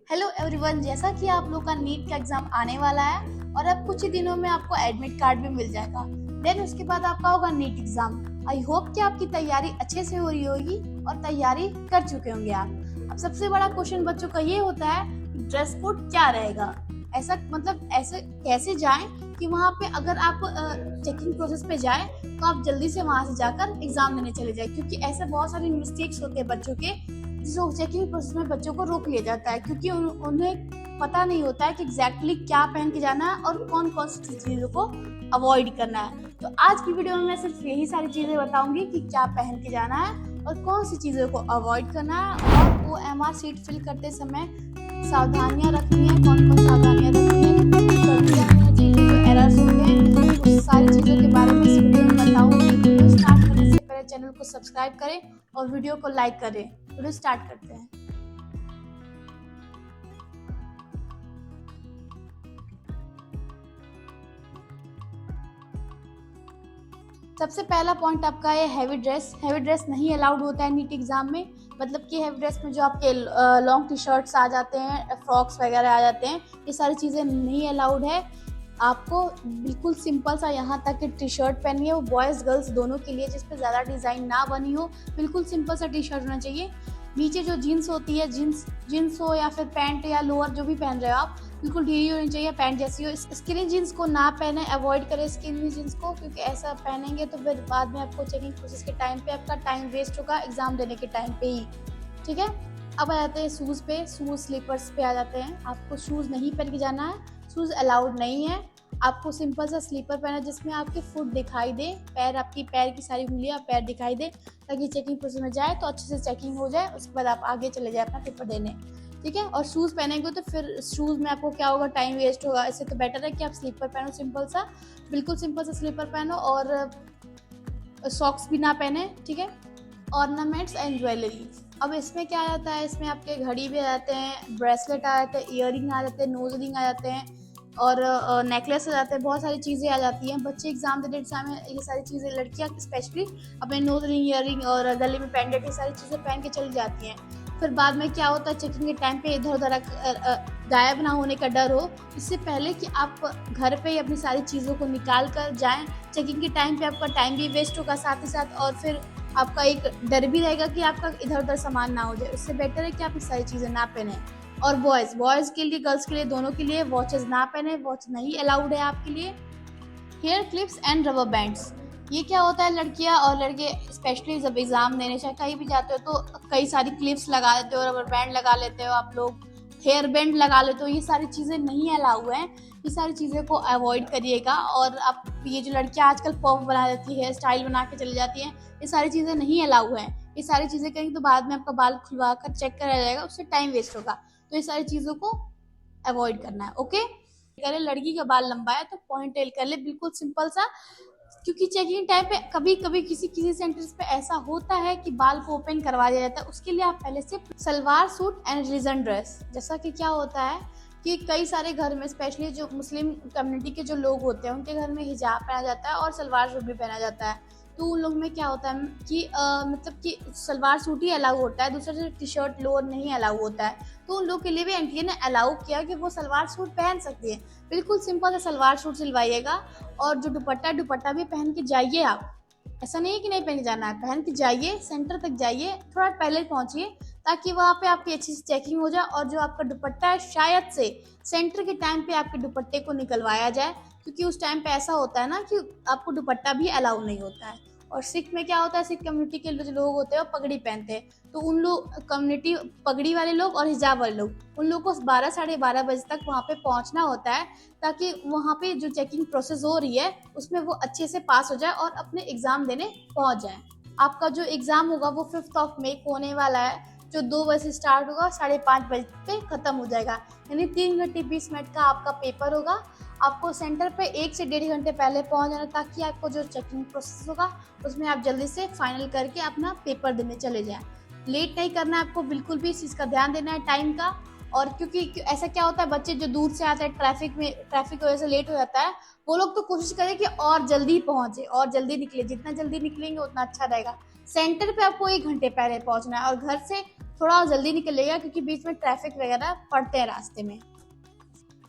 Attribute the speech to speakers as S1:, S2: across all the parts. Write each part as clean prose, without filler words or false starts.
S1: Hello everyone, जैसा कि आप लोग का नीट का एग्जाम आने वाला है और अब कुछ ही दिनों में आपको एडमिट कार्ड भी मिल जाएगा। देन उसके बाद आपका होगा नीट एग्जाम। आई होप कि आपकी तैयारी अच्छे से हो रही होगी और तैयारी कर चुके होंगे आप। अब सबसे बड़ा क्वेश्चन बच्चों का ये होता है ड्रेस कोड क्या रहेगा। ऐसे कैसे जाएं कि वहाँ पे अगर आप चेकिंग प्रोसेस पे जाए तो आप जल्दी से वहाँ से जाकर एग्जाम देने चले जाए, क्योंकि ऐसे बहुत सारे मिस्टेक्स होते हैं बच्चों के जो चेकिंग प्रोसेस में बच्चों को रोक लिया जाता है, क्योंकि उन्हें पता नहीं होता है कि एग्जैक्टली क्या पहन के जाना है और कौन कौन सी चीज़ों को अवॉइड करना है। तो आज की वीडियो में मैं सिर्फ यही सारी चीज़ें बताऊंगी कि क्या पहन के जाना है और कौन सी चीज़ों को अवॉइड करना है, और OMR सीट फिल करते समय सावधानियाँ रखनी है, कौन कौन सावधानियाँ रखनी है, जो एरर्स होते हैं उस सारी चीज़ों के बारे में इस वीडियो में बताऊंगी। वीडियो स्टार्ट करने से पहले चैनल को सब्सक्राइब करें और वीडियो को लाइक करें। वीडियो स्टार्ट करते हैं। सबसे पहला पॉइंट आपका है हैवी ड्रेस। हैवी ड्रेस नहीं अलाउड होता है नीट एग्जाम में। मतलब कि हैवी ड्रेस में जो आपके लॉन्ग टी शर्ट्स आ जाते हैं, फ्रॉक्स वगैरह आ जाते हैं, ये सारी चीज़ें नहीं अलाउड है। आपको बिल्कुल सिंपल सा यहाँ तक कि टी शर्ट पहनी है, वो बॉयज़ गर्ल्स दोनों के लिए, जिस पे ज़्यादा डिज़ाइन ना बनी हो, बिल्कुल सिंपल सा टी शर्ट होना चाहिए। नीचे जो जीन्स होती है, जीन्स हो या फिर पैंट या लोअर जो भी पहन रहे हो आप, बिल्कुल ढीली होनी चाहिए, पैंट जैसी हो। स्किनी जीन्स को ना पहने, अवॉइड करें स्किनी जीन्स को, क्योंकि ऐसा पहनेंगे तो फिर बाद में आपको चेकिंग प्रोसेस के टाइम पे आपका टाइम वेस्ट होगा एग्जाम देने के टाइम पे ही। ठीक है, अब आ जाते हैं शूज़ पे। शूज़ स्लीपर्स पे आ जाते हैं। आपको शूज़ नहीं पहन के जाना है, शूज़ अलाउड नहीं है। आपको सिंपल सा स्लीपर पहना है जिसमें आपके फुट दिखाई दे, आपकी पैर की सारी उंगलियां पैर दिखाई दे, ताकि चेकिंग प्रोसेस में जाए तो अच्छे से चेकिंग हो जाए, उसके बाद आप आगे चले जाए अपना पेपर देने। ठीक है, और शूज़ पहनेंगे तो फिर शूज़ में आपको क्या होगा, टाइम वेस्ट होगा। इससे तो बेटर है कि आप स्लीपर पहनो, सिंपल सा, बिल्कुल सिंपल सा स्लीपर पहनो, और सॉक्स भी ना पहने। ठीक है, ऑर्नामेंट्स एंड ज्वेलरी। अब इसमें क्या आ जाता है, इसमें आपके घड़ी भी आ जाते हैं, ब्रेसलेट आ जाते हैं, ईयरिंग आ जाते हैं, नोज रिंग आ जाते हैं, और नेकलेस आ जाते हैं, बहुत सारी चीज़ें आ जाती हैं। बच्चे एग्जाम देने टाइम में ये सारी चीज़ें, लड़कियाँ स्पेशली अपने नोज रिंग, ईयरिंग और गले में पेंडेंट, ये सारी चीज़ें पहन के चली जाती हैं। फिर बाद में क्या होता है, चेकिंग के टाइम पे इधर उधर गायब ना होने का डर हो, इससे पहले कि आप घर पे ही अपनी सारी चीज़ों को निकाल कर जाएँ। चेकिंग के टाइम पे आपका टाइम भी वेस्ट होगा साथ ही साथ, और फिर आपका एक डर भी रहेगा कि आपका इधर उधर सामान ना हो जाए। उससे बेटर है कि आप ये सारी चीज़ें ना पहने। और बॉयज़ के लिए, गर्ल्स के लिए, दोनों के लिए वॉचेस ना पहने, वॉच नहीं अलाउड है आपके लिए। Hair clips and rubber bands, ये क्या होता है, लड़कियां और लड़के स्पेशली जब एग्जाम देने चाहे कहीं भी जाते हो तो कई सारी क्लिप्स लगा लेते हो, रबर बैंड लगा लेते हो आप लोग, हेयर बैंड लगा लेते हो। ये सारी चीज़ें नहीं अलाउ हैं, ये सारी चीज़ें को अवॉइड करिएगा। और आप ये जो लड़कियां आजकल पफ बना देती है, हेयर स्टाइल बना के चली जाती हैं, ये सारी चीज़ें नहीं अलाउ हैं। ये सारी चीज़ें करेंगे तो बाद में आपका बाल खुलवा कर चेक कराया जाएगा, उससे टाइम वेस्ट होगा। तो ये सारी चीज़ों को अवॉइड करना है। ओके, अगर लड़की का बाल लंबा है तो पॉइंट टेल कर ले, बिल्कुल सिंपल सा, क्योंकि चेकिंग टाइम पे कभी कभी किसी सेंटर्स पे ऐसा होता है कि बाल को ओपन करवा दिया जाता है। उसके लिए आप पहले से salwar suit and region dress, जैसा कि क्या होता है कि कई सारे घर में स्पेशली जो मुस्लिम कम्युनिटी के जो लोग होते हैं उनके घर में हिजाब पहना जाता है और सलवार सूट भी पहना जाता है। तो उन लोग में क्या होता है कि मतलब कि सलवार सूट ही अलाउ होता है, दूसरा जो टी शर्ट लोअर नहीं अलाउ होता है। तो उन लोग के लिए भी एनटीए ने अलाउ किया कि वो सलवार सूट पहन सकती है। बिल्कुल सिंपल सा सलवार सूट सिलवाइएगा, और जो दुपट्टा भी पहन के जाइए आप। ऐसा नहीं है कि नहीं पहन के जाना है, पहन के जाइए, सेंटर तक जाइए, थोड़ा पहले पहुंचिए ताकि वहाँ पे आपकी अच्छी से चेकिंग हो जाए, और जो आपका दुपट्टा है शायद से सेंटर के टाइम पे आपके दुपट्टे को निकलवाया जाए, क्योंकि उस टाइम पे ऐसा होता है ना कि आपको दुपट्टा भी अलाउ नहीं होता है। और सिख में क्या होता है, सिख कम्युनिटी के जो लोग होते हैं वो पगड़ी पहनते हैं, तो उन लोग कम्युनिटी पगड़ी वाले लोग और हिजाब वाले लोग, उन लोगों को 12 साढ़े 12 बजे तक वहाँ पे पहुँचना होता है, ताकि वहाँ पे जो चेकिंग प्रोसेस हो रही है उसमें वो अच्छे से पास हो जाए और अपने एग्ज़ाम देने पहुँच जाए। आपका जो एग्ज़ाम होगा वो 5 मई को होने वाला है, जो 2 बजे से स्टार्ट होगा, 5:30 बजे पे ख़त्म हो जाएगा। यानी 3 घंटे 20 मिनट का आपका पेपर होगा। आपको सेंटर पे 1 से 1.5 घंटे पहले पहुंच जाना, ताकि आपको जो चेकिंग प्रोसेस होगा उसमें आप जल्दी से फाइनल करके अपना पेपर देने चले जाएं। लेट नहीं करना है आपको, बिल्कुल भी इस चीज़ का ध्यान देना है टाइम का। और क्योंकि ऐसा क्या होता है, बच्चे जो दूर से आते हैं, ट्रैफिक की वजह से लेट हो जाता है, वो लोग तो कोशिश करें कि और जल्दी पहुंचे और जल्दी निकले, जितना जल्दी निकलेंगे उतना अच्छा रहेगा। सेंटर पे आपको 1 घंटे पहले पहुंचना है, और घर से थोड़ा जल्दी निकलिएगा क्योंकि बीच में ट्रैफिक वगैरह पड़ते हैं रास्ते में।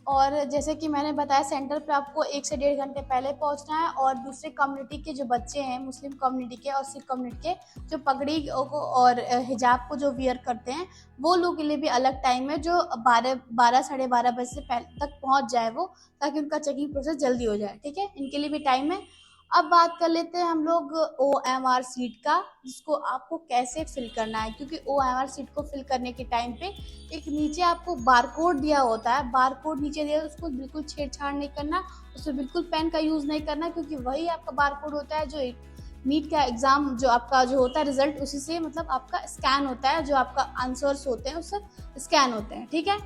S1: और जैसे कि मैंने बताया सेंटर पे आपको 1 से 1.5 घंटे पहले पहुंचना है। और दूसरे कम्युनिटी के जो बच्चे हैं, मुस्लिम कम्युनिटी के और सिख कम्युनिटी के, जो पगड़ी को और हिजाब को जो वियर करते हैं, वो लोग के लिए भी अलग टाइम है, जो 12 साढ़े 12 बजे से पहले तक पहुंच जाए वो, ताकि उनका चेकिंग प्रोसेस जल्दी हो जाए। ठीक है, इनके लिए भी टाइम है। अब बात कर लेते हैं हम लोग OMR सीट का, जिसको आपको कैसे फिल करना है। क्योंकि OMR सीट को फिल करने के टाइम पे एक नीचे आपको बारकोड दिया होता है, बारकोड नीचे दिया, उसको बिल्कुल छेड़छाड़ नहीं करना, उसमें बिल्कुल पेन का यूज़ नहीं करना, क्योंकि वही आपका बारकोड होता है जो नीट का एग्ज़ाम जो आपका जो होता है रिजल्ट, उसी से मतलब आपका स्कैन होता है, जो आपका आंसर्स होते हैं उससे स्कैन होते हैं। ठीक है,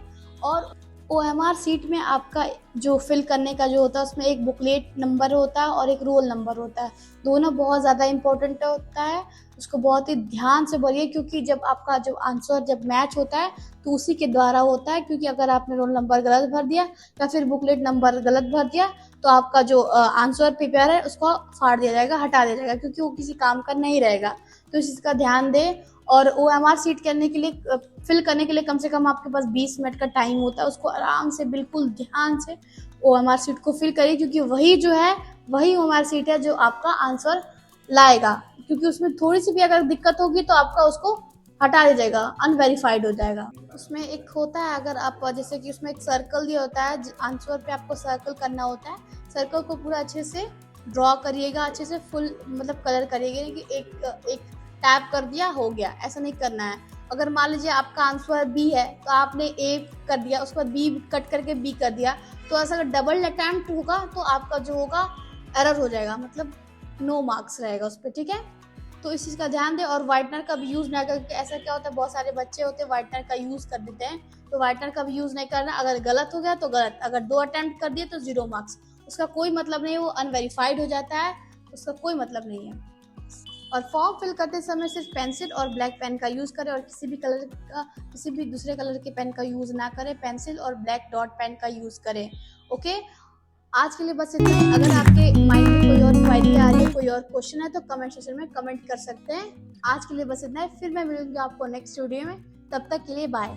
S1: और OMR सीट में आपका जो फिल करने का जो होता है उसमें एक बुकलेट नंबर होता है और एक रोल नंबर होता है। दोनों बहुत ज़्यादा इम्पोर्टेंट होता है, उसको बहुत ही ध्यान से भरिए, क्योंकि जब आपका जो आंसर जब मैच होता है तो उसी के द्वारा होता है। क्योंकि अगर आपने रोल नंबर गलत भर दिया या फिर बुकलेट नंबर गलत भर दिया तो आपका जो आंसर पेपर है उसको फाड़ दिया जाएगा, हटा दिया जाएगा, क्योंकि वो किसी काम का नहीं रहेगा। तो इस चीज़ का ध्यान दें। और OMR सीट करने के लिए फिल करने के लिए कम से कम आपके पास 20 मिनट का टाइम होता है। उसको आराम से बिल्कुल ध्यान से OMR सीट को फिल करिए, क्योंकि वही जो है वही OMR सीट है जो आपका आंसर लाएगा। क्योंकि उसमें थोड़ी सी भी अगर दिक्कत होगी तो आपका उसको हटा दिया जाएगा, अनवेरीफाइड हो जाएगा। उसमें एक होता है, अगर आप जैसे कि उसमें एक सर्कल दिया होता है, आंसर पे आपको सर्कल करना होता है। सर्कल को पूरा अच्छे से ड्रॉ करिएगा, अच्छे से फुल मतलब कलर करिएगा कि एक टैप कर दिया हो गया, ऐसा नहीं करना है। अगर मान लीजिए आपका आंसर बी है तो आपने ए कर दिया, उसके बाद बी कट करके बी कर दिया, तो ऐसा अगर डबल अटैम्प्ट होगा तो आपका जो होगा एरर हो जाएगा, मतलब नो मार्क्स रहेगा उस पर। ठीक है, तो इस चीज़ का ध्यान दें। और वाइटनर का भी यूज़ ना करके, ऐसा क्या होता है बहुत सारे बच्चे होते हैं वाइटनर का यूज़ कर देते हैं, तो वाइटनर का भी यूज़ नहीं करना। अगर गलत हो गया तो गलत, अगर 2 अटैम्प्ट कर दिए तो 0 मार्क्स, उसका कोई मतलब नहीं है, वो अनवेरीफाइड हो जाता है, उसका कोई मतलब नहीं है। और फॉर्म फिल करते समय सिर्फ पेंसिल और ब्लैक पेन का यूज़ करें, और किसी भी दूसरे कलर के पेन का यूज़ ना करें। पेंसिल और ब्लैक डॉट पेन का यूज़ करें। ओके, आज के लिए बस इतना ही। अगर आपके माइंड में कोई और क्वेरी आ रही है, कोई और क्वेश्चन है, तो कमेंट सेक्शन में कमेंट कर सकते हैं। आज के लिए बस इतना ही, फिर मैं मिलूंगी आपको नेक्स्ट वीडियो में। तब तक के लिए बाय।